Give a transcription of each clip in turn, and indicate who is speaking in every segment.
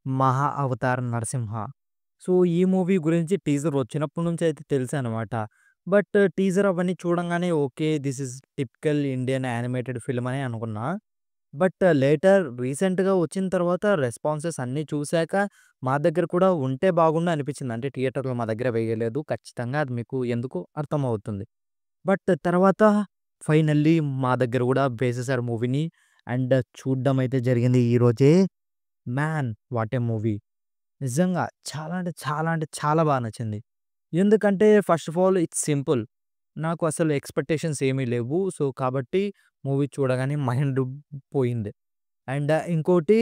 Speaker 1: 'మహా Avatar Narasimha.' So, ఈ movie గురించి టీజర్ వచ్చినప్పటి నుంచి అయితే తెలుసనమాట. బట్ టీజర్ అవన్నీ చూడంగానే okay. This is typical Indian animated film అని అనుకున్నా. బట్ లేటర్ రీసెంట్‌గా వచ్చిన తర్వాత రెస్పాన్సెస్ అన్నీ చూసాక మా దగ్గర కూడా ఉంటే బాగుండు అనిపించింది. అంటే థియేటర్‌లో మా దగ్గర వేయలేదు. ఖచ్చితంగా అది మీకు ఎందుకో అర్థమవుతుంది. బట్ తర్వాత ఫైనల్లీ మా దగ్గర గూడా వేసేసారు మూవీని. అండ్ చూడ్డం అయితే జరిగింది ఈరోజే. మ్యాన్! What a movie! నిజంగా చాలా అంటే చాలా అంటే చాలా బా నచ్చింది. ఎందుకంటే first of all it's simple. నాకు అసలు ఎక్స్‌పెక్టేషన్స్ ఏమీ లేవు. సో, కాబట్టి మూవీ చూడగానే మైండ్ పోయింది. అండ్ ఇంకోటి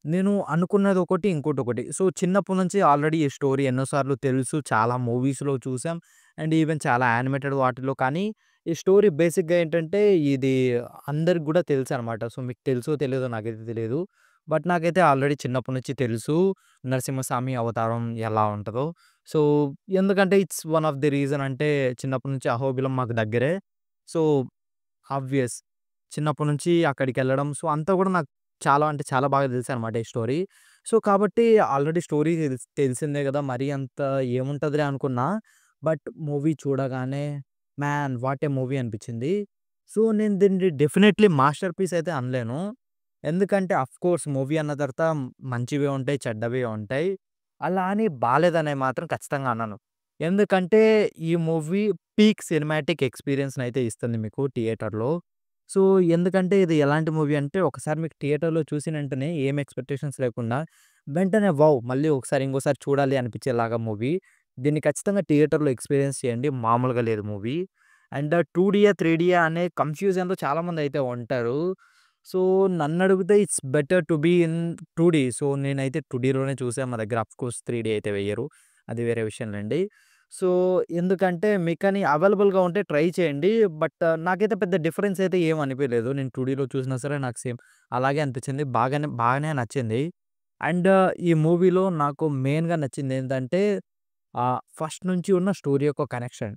Speaker 1: నేను అనుకున్నదొకటి, ఇంకోటొకటి. సో, చిన్నప్పటి నుంచి ఆల్రెడీ ఈ స్టోరీ ఎన్నో సార్లు తెలుసు. చాలా మూవీస్‌లో చూసాం. అండ్ ఈవెన్ చాలా యానిమేటెడ్ వాటిలో కానీ, ఈ స్టోరీ బేసిక్‌గా ఏంటంటే ఇది అందరికి గూడా తెలుసనమాట. సో, మీకు తెలుసో తెలీదో నాకైతే తెలీదు. బట్ నాకైతే ఆల్రెడీ చిన్నప్పటి నుంచి తెలుసు. నరసింహస్వామి అవతారం ఎలా ఉంటదో. సో, ఎందుకంటే it's one of the reason అంటే చిన్నప్పటి నుంచి అహోబిలం మాకు దగ్గరే. So, obvious. చిన్నప్పటి నుంచి అక్కడికెళ్ళడం. సో, అంతా గూడా నాకు చాలా అంటే చాలా బాగా తెలుసనమాట ఈ స్టోరీ. సో, కాబట్టి ఆల్రెడీ స్టోరీ తెలిసిందే గదా! మరీ అంత ఏముంటదిలే అనుకున్నా. బట్ మూవీ చూడగానే మ్యాన్! వాట్ ఏ మూవీ అనిపించింది. సో, నేను దీన్ని డెఫినైట్‌లీ మాస్టర్ పీస్ అయితే అనలేను. ఎందుకంటే ఆఫ్‌కోర్స్ మూవీ అన్న తర్వాత మంచివే ఉంటాయి, చెడ్డవి ఉంటాయి. అలా అని బాలేదని మాత్రం ఖచ్చితంగా అనను. ఎందుకంటే ఈ మూవీ పీక్ సినిమాటిక్ ఎక్స్‌పీరియన్స్‌నయితే ఇస్తుంది మీకు థియేటర్‌లో. సో, ఎందుకంటే ఇది ఎలాంటి మూవీ అంటే ఒకసారి మీకు థియేటర్‌లో చూసిన వెంటనే ఏం ఎక్స్‌పెక్టేషన్స్ లేకుండా వెంటనే వావ్! మళ్ళీ ఒకసారి ఇంకోసారి చూడాలి అనిపించేలాగా మూవీ. దీన్ని ఖచ్చితంగా థియేటర్‌లో ఎక్స్‌పీరియన్స్ చేయండి. మామూలుగా లేదు మూవీ. అండ్ 2డీయా, 3డీయా అనే కన్‌ఫ్యూజన్‌లో చాలామందయితే ఉంటారు. సో, నన్నడిగితే it's better to be in two D. So, నేనైతే 2డీలోనే చూసా. మా దగ్గర అఫ్‌కోర్స్ 3డీ అయితే వెయ్యరు. అది వేరే విషయంలెండి. సో, ఎందుకంటే మీకని అవైలబుల్‌గా ఉంటే ట్రై చేయండి. బట్ నాకైతే పెద్ద డిఫరెన్స్ అయితే ఏమి అనిపియలేదు. నేను 2డీలో చూసినా సరే నాకు సేమ్ అలాగే అనిపించింది. బాగానే నచ్చింది. అండ్ ఈ మూవీలో నాకు మెయిన్‌గా నచ్చిందేంటంటే ఫస్ట్ నుంచి ఉన్న స్టోరీ యొక్క కనెక్షన్.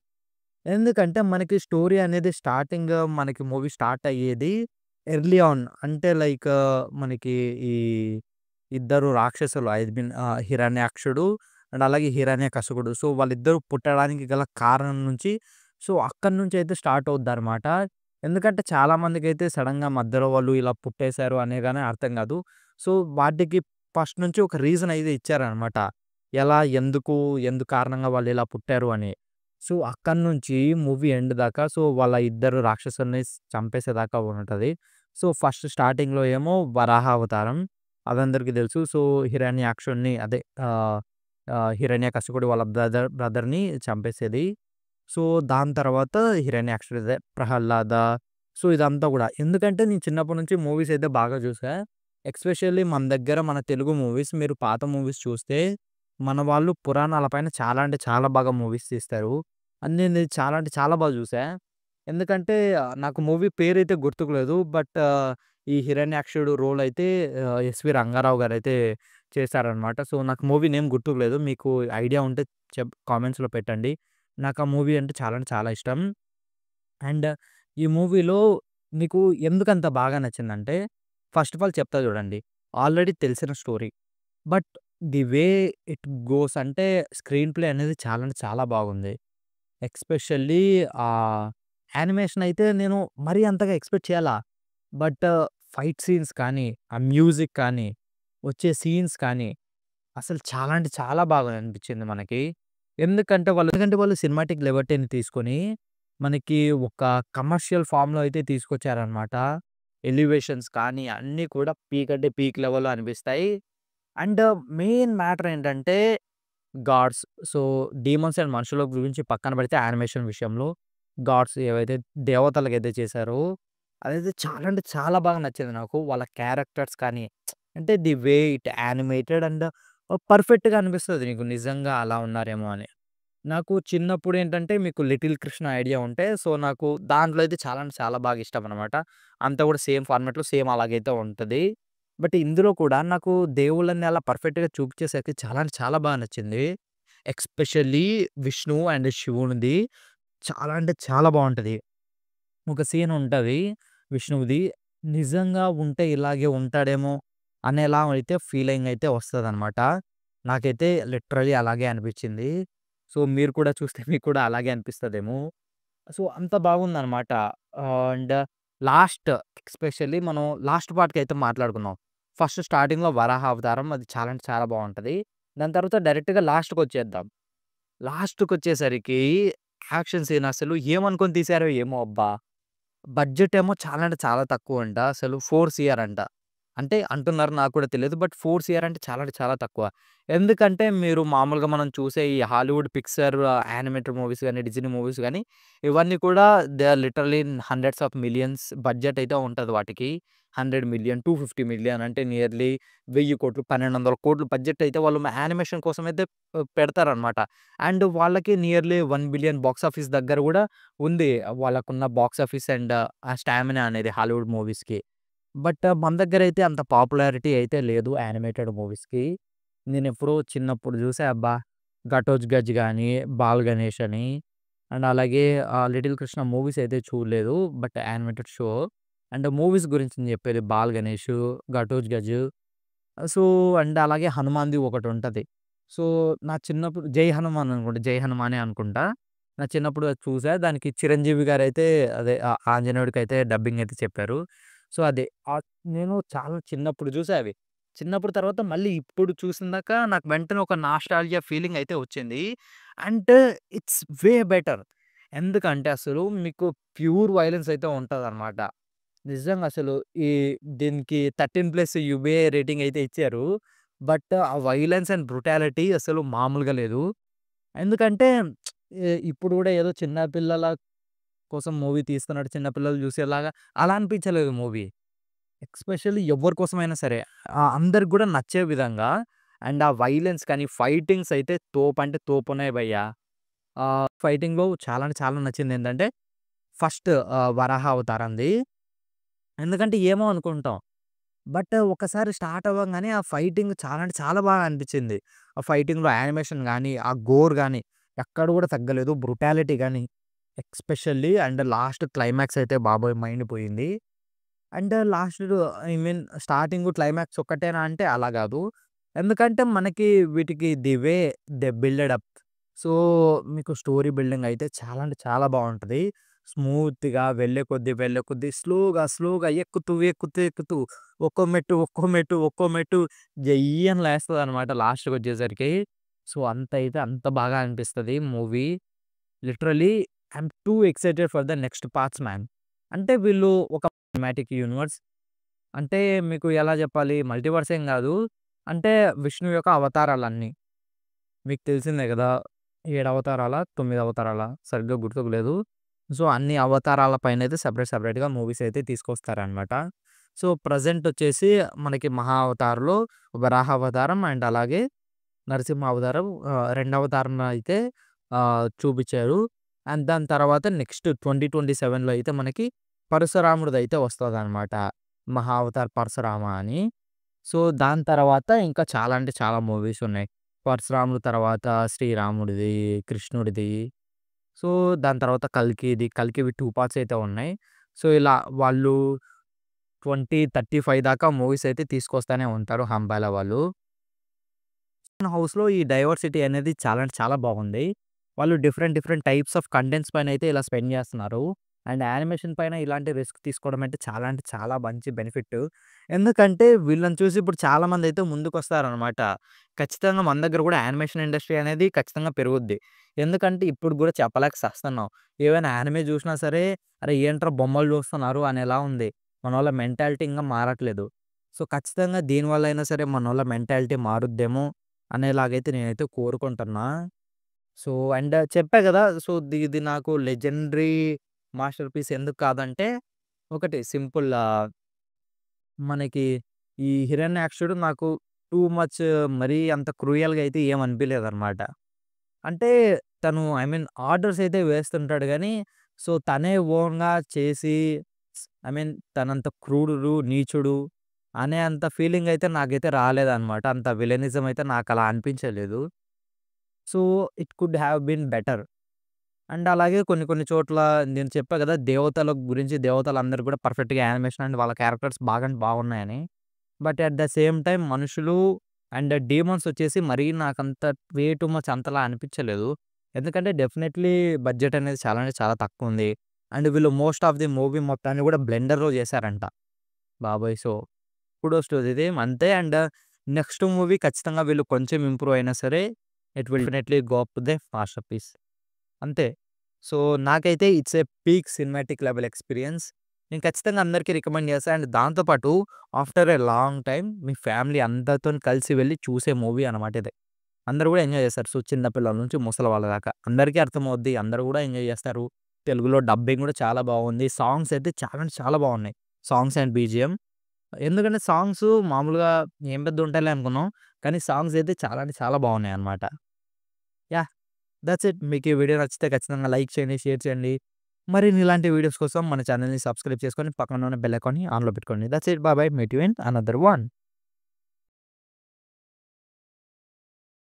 Speaker 1: ఎందుకంటే మనకి స్టోరీ అనేది స్టార్టింగ్ మనకి మూవీ స్టార్ట్ అయ్యేది ఎర్లీ ఆన్. అంటే లైక్ మనకి ఈ ఇద్దరు రాక్షసులు హిరణ్యాక్షుడు అండ్ అలాగే హిరణ్యకశిపుడు. సో, వాళ్ళిద్దరూ పుట్టడానికి గల కారణం నుంచి సో, అక్కడి నుంచి అయితే స్టార్ట్ అవుద్దనమాట. ఎందుకంటే చాలా మందికైతే సడెన్‌గా మధ్యలో వాళ్ళు ఇలా పుట్టేసారు అనే గాని అర్థం కాదు. సో, వాటికి ఫస్ట్ నుంచి ఒక రీజన్ అయితే ఇచ్చారనమాట. ఎలా, ఎందు కారణంగా వాళ్ళు ఇలా పుట్టారు అని. సో, అక్కడి నుంచి మూవీ ఎండ్ దాకా సో, వాళ్ళ ఇద్దరు రాక్షసుల్ని చంపేసేదాకా ఉంటది. సో, ఫస్ట్ స్టార్టింగ్‌లో ఏమో వరాహ అవతారం. అదందరికీ తెలుసు. సో, హిరణ్యాక్షుడిని అదే ఆహ్, ఆహ్, హిరణ్యకశిపుడు వాళ్ళ బ్రదర్‌ని చంపేసేది. సో, దాని తర్వాత హిరణ్యాక్షుడిదే ప్రహ్లాద. సో, ఇదంతా గూడా. ఎందుకంటే నేను చిన్నప్పటి నుంచి మూవీస్ అయితే బాగా చూసా. ఎస్పెషల్లీ మన దగ్గర మన తెలుగు మూవీస్ మీరు పాత మూవీస్ చూస్తే మన వాళ్ళు పురాణాల పైన చాలా అంటే చాలా బాగా మూవీస్ తీస్తారు. అది నేను చాలా అంటే చాలా బాగా చూసా. ఎందుకంటే నాకు మూవీ పేరైతే గుర్తుకు లేదు. బట్ ఈ హిరణ్యాక్షుడు రోల్ అయితే ఎస్‌వి రంగారావు గారైతే చేశారనమాట. సో, నాకు మూవీ నేమ్ గుర్తుకు లేదు. మీకు ఐడియా ఉంటే కామెంట్స్‌లో పెట్టండి. నాకు ఆ మూవీ అంటే చాలా ఇష్టం. అండ్ ఈ మూవీలో మీకు ఎందుకంత బాగా నచ్చిందంటే, ఫస్ట్ ఆఫ్ ఆల్ చెప్తా చూడండి. ఆల్రెడీ తెలిసిన story. But the way it goes అంటే స్క్రీన్ ప్లే అనేది చాలా అంటే చాలా బాగుంది. ఎస్పెషల్లీ ఆహ్, యానిమేషన్ అయితే నేను మరీ అంతగా ఎక్స్‌పెక్ట్ చేయలా. బట్ ఫైట్ సీన్స్ కానీ, ఆ మ్యూజిక్ కానీ, వచ్చే సీన్స్ కానీ అసలు చాలా అంటే చాలా బాగా అనిపించింది మనకి. ఎందుకంటే వాళ్ళు సినిమాటిక్ లిబర్టీని తీసుకొని, మనకి ఒక కమర్షియల్ ఫార్మ్‌లో అయితే తీసుకొచ్చారనమాట. ఎలివేషన్స్ కానీ అన్నీ కూడా పీక్ అంటే పీక్ లెవెల్‌లో అనిపిస్తాయి. అండ్ మెయిన్ మ్యాటర్ ఏంటంటే గాడ్స్. సో, డీమన్స్ అండ్ మనుషుల గురించి పక్కన పెడితే యానిమేషన్ విషయంలో గాడ్స్ ఏవైతే దేవతలకైతే చేశారో అదైతే చాలా అంటే చాలా బాగా నచ్చింది నాకు. వాళ్ళ క్యారెక్టర్స్ కానీ అంటే the way it animated and పర్ఫెక్ట్‌గా అనిపిస్తది నీకు నిజంగా అలా ఉన్నారేమో అని. నాకు చిన్నప్పుడు ఏంటంటే మీకు 'లిటిల్ కృష్ణ' ఐడియా ఉంటే సో, నాకు దాంట్లో అయితే చాలా అంటే చాలా బాగా ఇష్టమనమాట. అంతా కూడా సేమ్ ఫార్మాట్‌లో సేమ్ అలాగైతే ఉంటది. బట్ ఇందులో కూడా నాకు దేవుళ్ళని అలా పర్ఫెక్ట్‌గా చూపించేసరికి చాలా అంటే చాలా బాగా నచ్చింది. ఎస్పెషల్లీ విష్ణు అండ్ శివునిది చాలా అంటే చాలా బావుంటది. ఒక సీన్ ఉంటది విష్ణువుది. నిజంగా ఉంటే ఇలాగే ఉంటాడేమో! అనేలా అయితే ఫీలింగ్ అయితే వస్తదనమాట. నాకైతే లిటరల్లీ అలాగే అనిపిచ్చింది. సో, మీరు కూడా చూస్తే మీకు కూడా అలాగే అనిపిస్తదేమో. సో, అంత బాగుందనమాట. అండ్ లాస్ట్ ఎస్పెషల్లీ మనం లాస్ట్ పార్ట్‌కైతే మాట్లాడుకుందాం. ఫస్ట్ స్టార్టింగ్‌లో వరాహ అవతారం అది చాలా అంటే చాలా బావుంటది. దాని తర్వాత డైరెక్ట్‌గా లాస్ట్‌కొచ్చేద్దాం. లాస్ట్‌కొచ్చేసరికి యాక్షన్ సీన్ అసలు ఏమనుకోని తీశారో ఏమో అబ్బా! బడ్జెట్ ఏమో చాలా అంటే చాలా తక్కువంట. అసలు 4 సీఆర్ అంట. అంటే అంటున్నారు నాకు కూడా తెలీదు. బట్ 4 సీఆర్ అంటే చాలా అంటే చాలా తక్కువ. ఎందుకంటే మీరు మామూలుగా మనం చూసే ఈ హాలీవుడ్, పిక్సార్ యానిమేటెడ్ మూవీస్ గాని, డిజ్నీ మూవీస్ గాని ఇవన్నీ కూడా they are literally hundreds of millions budget అయితే ఉంటది వాటికి. 100,000,000, 250,000,000 అంటే నియర్లీ 1000,00,00,000, 1,200,00,00,000 బడ్జెట్ అయితే వాళ్ళు యానిమేషన్ కోసం అయితే పెడతారనమాట. అండ్ వాళ్ళకి నియర్లీ 1,000,000,000 బాక్స్ ఆఫీస్ దగ్గర గూడా ఉంది. వాళ్ళకున్న బాక్స్ ఆఫీస్ అండ్ ఆ స్టామినా అనేది హాలీవుడ్ మూవీస్‌కి. బట్ మన దగ్గరైతే అంత పాపులారిటీ అయితే లేదు యానిమేటెడ్ మూవీస్‌కి. నేనెప్పుడో చిన్నప్పుడు జూసా అబ్బా! 'ఘటోత్కచ్' గాని, 'బాల్ గణేష్' అని అండ్ అలాగే 'లిటిల్ కృష్ణ' మూవీస్ అయితే చూడలేదు. But animated show. And movies గురించి నేను చెప్పేది 'ball Ganesh', 'Ghatotkach' so, and అలాగే 'హనుమాన్‌ది' ఒకటుంటది. సో, నా చిన్నప్పుడు 'జై హనుమాన్' అనుకుంటా. 'జై హనుమానే' అనుకుంటా. నా చిన్నప్పుడు అది చూసా. దానికి చిరంజీవి గారైతే అదే ఆంజనేయుడికైతే డబ్బింగ్ అయితే చెప్పారు. సో, అదే నేను చాలా చిన్నప్పుడు చూసా అవి. చిన్నప్పుడు తర్వాత మళ్ళీ ఇప్పుడు చూసిందాక నాకు వెంటనే ఒక నాస్టాల్జియా ఫీలింగ్ అయితే వచ్చింది. And it's way better. ఎందుకంటే అసలు మీకు ప్యూర్ వయలెన్స్ అయితే ఉంటదనమాట. నిజంగా అసలు ఈ దీనికి 13+ యూబీఏ రేటింగ్ అయితే ఇచ్చారు. బట్ ఆ వయలెన్స్ అండ్ బ్రుటాలిటీ అసలు మామూలుగా లేదు. ఎందుకంటే ఇప్పుడు గూడా ఏదో చిన్న పిల్లల కోసం మూవీ తీస్తున్నాడు. చిన్న పిల్లలు చూసేలాగా అలా అనిపించలేదు మూవీ. ఎస్పెషల్లీ ఎవ్వరి కోసమైనా సరే అందరికి గూడా నచ్చే విధంగా అండ్ ఆ వయలెన్స్ కానీ, ఫైటింగ్స్ అయితే తోపంటే తోపున్నాయి భయ్యా! ఫైటింగ్‌లో చాలా అంటే చాలా నచ్చిందేంటంటే ఫస్ట్ 'వరాహ అవతారంది'. ఎందుకంటే ఏమో అనుకుంటాం. బట్ ఒకసారి స్టార్ట్ అవ్వంగానే ఆ ఫైటింగ్ చాలా అంటే చాలా బాగా అనిపించింది. ఆ ఫైటింగ్‌లో యానిమేషన్ గాని, ఆ గోర్ గాని ఎక్కడ కూడా తగ్గలేదు. బ్రుటాలిటీ గాని ఎస్పెషల్లీ అండ్ లాస్ట్ క్లైమాక్స్ అయితే బాబోయ్! మైండ్ పోయింది. And last I mean starting climax ఒక్కటేనా అంటే అలా గాదు. ఎందుకంటే మనకి వీటికి the way they builded up. So, మీకు స్టోరీ బిల్డింగ్ అయితే చాలా అంటే చాలా బావుంటది. స్మూత్‌గా వెళ్ళే కొద్దీ, వెళ్ళే కొద్దీ స్లోగా ఎక్కుతూ, ఎక్కుతూ, ఎక్కుతూ ఒక్కో మెట్టు, ఒక్కో మెట్టు, ఒక్కో మెట్టు జయ్యని లేస్తదనమాట లాస్ట్‌కొచ్చేసరికి. సో, అంతయితే అంత బాగా అనిపిస్తది movie. Literally I'm two excited for the next parts man. అంటే వీళ్ళు ఒక సినిమాటిక్ యూనివర్స్ అంటే మీకు ఎలా జెప్పాలి? మల్టీవర్స్ ఏం గాదు. అంటే విష్ణువు యొక్క అవతారాలన్నీ. మీకు తెలిసిందే గదా! 7 అవతారాలా? 9 అవతారాలా? సరిగ్గా గుర్తుకు లేదు. సో, అన్ని అవతారాల పైనైతే సెపరేట్‌గా మూవీస్ అయితే తీసుకొస్తారనమాట. సో, ప్రెజెంట్ వచ్చేసి మనకి 'మహా అవతార్‌లో' వరాహ అవతారం అండ్ అలాగే నరసింహ అవతారం 2 అవతారంలో అయితే చూపిచ్చారు. అండ్ దాని తర్వాత నెక్స్ట్ 2027లో అయితే మనకి పరశురాముడిదయితే వస్తదనమాట. 'మహా అవతార్ పరశురామ' అని. సో, దాని తర్వాత ఇంకా చాలా అంటే చాలా మూవీస్ ఉన్నాయి. పరశురాముడు తర్వాత శ్రీరాముడిది, కృష్ణుడిది. సో, దాని తర్వాత కల్కిది. కల్కివి 2 పార్ట్స్ అయితే ఉన్నాయి. సో, ఇలా వాళ్ళు 2035 దాకా మూవీస్ అయితే తీసుకొస్తానే ఉంటారు 'హంబాలా' వాళ్ళు. హౌస్‌లో ఈ డైవర్సిటీ అనేది చాలా అంటే చాలా బాగుంది. వాళ్ళు డిఫరెంట్ టైప్స్ ఆఫ్ కంటెంట్స్ పైనైతే ఇలా స్పెండ్ జేస్తున్నారు. అండ్ యానిమేషన్ పైన ఇలాంటి రిస్క్ తీసుకోవడం అంటే చాలా మంచి బెనిఫిట్. ఎందుకంటే వీళ్ళని చూసి ఇప్పుడు చాలామందైతే ముందుకొస్తారనమాట. ఖచ్చితంగా మన దగ్గర గూడా యానిమేషన్ ఇండస్ట్రీ అనేది ఖచ్చితంగా పెరుగుద్ది. ఎందుకంటే ఇప్పుడు గూడా చెప్పలేక సస్తన్నాం. ఏవైనా యానిమే జూసినా సరే, అరే! ఏంట్రా బొమ్మలు జూస్తున్నారు అనేలా ఉంది. మనోళ్ళ మెంటాలిటీ ఇంగా మారట్లేదు. సో, ఖచ్చితంగా దీనివల్ల అయినా సరే మనోళ్ళ మెంటాలిటీ మారుద్దేమో అనేలాగైతే నేనైతే కోరుకుంటున్నా. సో, అండ్ చెప్పా గదా! సో, ఇది నాకు లెజెండరీ మాస్టర్ పీస్ ఎందుకు కాదంటే, ఒకటి సింపుల్ మనకి ఈ హిరణ్యాక్షుడు నాకు టూ మచ్ మరీ అంత క్రూయల్‌గా అయితే ఏమి అనిపియలేదనమాట. అంటే తను ఐ మీన్ ఆర్డర్స్ అయితే వేస్తుంటాడు గానీ, సో, తనే ఓన్‌గా చేసి ఐ మీన్ తనంత క్రూరుడు, నీచుడు అనే అంత ఫీలింగ్ అయితే నాకైతే రాలేదనమాట. అంత విలనిజం అయితే నాకలా అనిపించలేదు. So, it could have been better. And అలాగే కొన్ని చోట్ల నేను చెప్పా గదా! దేవతల గురించి దేవతలందరూ కూడా పర్ఫెక్ట్‌గా యానిమేషన్ అండ్ వాళ్ళ క్యారెక్టర్స్ బాగా అంటే బాగున్నాయని. But at the same time మనుషులు అండ్ డీమన్స్ వచ్చేసి మరీ నాకంత వే టూ మచ్ అంతలా అనిపించలేదు. ఎందుకంటే డెఫినైట్‌లీ బడ్జెట్ అనేది చాలా అంటే చాలా తక్కువుంది. అండ్ వీళ్ళు మోస్ట్ ఆఫ్ ది మూవీ మొత్తాన్ని కూడా బ్లెండర్‌లో చేశారంట. బాబోయ్! సో, కుడోస్ టు దెమ్ అంతే. అండ్ నెక్స్ట్ మూవీ ఖచ్చితంగా వీళ్ళు కొంచెం ఇంప్రూవ్ అయినా సరే, it will definitely go up to the masterpiece. అంతే. సో, నాకైతే it's a peak cinematic level experience. నేను ఖచ్చితంగా అందరికి రికమెండ్ చేస్తా. అండ్ దాంతో పాటు ఆఫ్టర్ ఎ లాంగ్ టైమ్ మీ ఫ్యామిలీ అందరితోని కలిసి వెళ్లి చూసే మూవీ అనమాట ఇది. అందరూ కూడా ఎంజాయ్ చేస్తారు. సో, చిన్న పిల్లల నుంచి ముసలి వాళ్ళ దాకా అందరికీ అర్థమవుద్ది. అందరూ కూడా ఎంజాయ్ చేస్తారు. తెలుగులో డబ్బింగ్ కూడా చాలా బాగుంది. సాంగ్స్ అయితే చాలా అంటే చాలా బాగున్నాయి. Songs and BGM. ఎందుకంటే సాంగ్స్ మామూలుగా ఏం పెద్ద ఉంటాయిలే అనుకున్నాం. కానీ సాంగ్స్ అయితే చాలా అంటే చాలా బాగున్నాయన్నమాట. యాహ్! That's it. మీకు ఈ వీడియో నచ్చితే ఖచ్చితంగా లైక్ చేయండి, షేర్ చేయండి. మరిన్ని ఇలాంటి వీడియోస్ కోసం మన ఛానెల్‌ని సబ్స్క్రైబ్ చేసుకొని పక్కన ఉన్న బెల్ ఐకాన్‌ని ఆన్‌లో పెట్టుకోండి. That's it. By by. Meet you in another one.